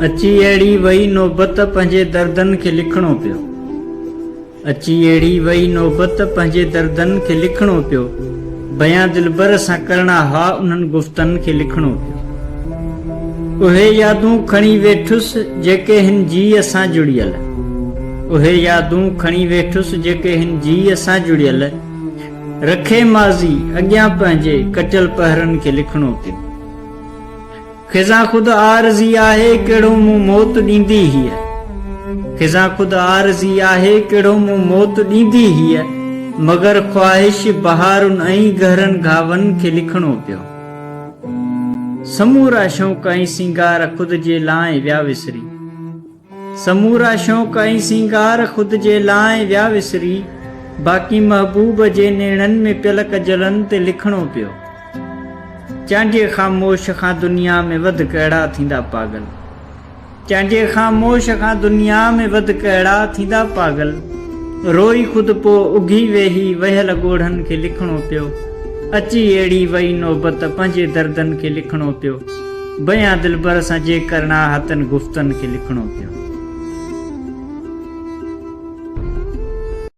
अची अहिड़ी वई नौबत पंहिंजे दर्दनि खे लिखणो पियो। अची अहिड़ी वई नौबत पंहिंजे दर्दनि खे लिखणो पियो। बयां दिलबर सां करणा हुआ उन्हनि गुफ़्तनि खे लिखणो पियो। उहे यादूं खणी वेठुसि जेके हिन जीअ सां जुड़ियल। उहे यादूं खणी वेठुसि जेके हिन जीअ सां जुड़ियल। रखे माज़ी अॻियां पंहिंजे कटियल पहरनि खे लिखणो पियो। ख़िज़ा ख़ुदि आरज़ी आहे कहिड़ो मूं मौत ॾींदी हीअ। ख़िज़ा ख़ुदि आरज़ी आहे कहिड़ो मूं मौत ॾींदी हीअ। मगर ख़्वाहिश बहारुनि ऐं गहरनि घावनि खे लिखणो पियो। समूरा शौक़ ऐं सिंगार ख़ुदि जे लाइ विया विसरी। समूरा शौक़ ऐं सिंगार ख़ुदि जे लाइ विया विसरी। बाक़ी महबूब जे नेणनि में पियल कजलनि ते लिखणो पियो। चांजे ख़ामोश खां दुनिया में वधीक अहिड़ा थींदा पागल। चांजे ख़ामोश खां दुनिया में वधीक अहिड़ा थींदा पागल। रोई ख़ुदि पोइ उघी वेही वहियल ॻोढ़नि खे लिखणो पियो। अची अहिड़ी वई नौबत पंहिंजे दर्दनि खे लिखणो पियो। बयां दिलबर सां जे करणा हथनि गुफ़्तनि खे लिखणो पियो।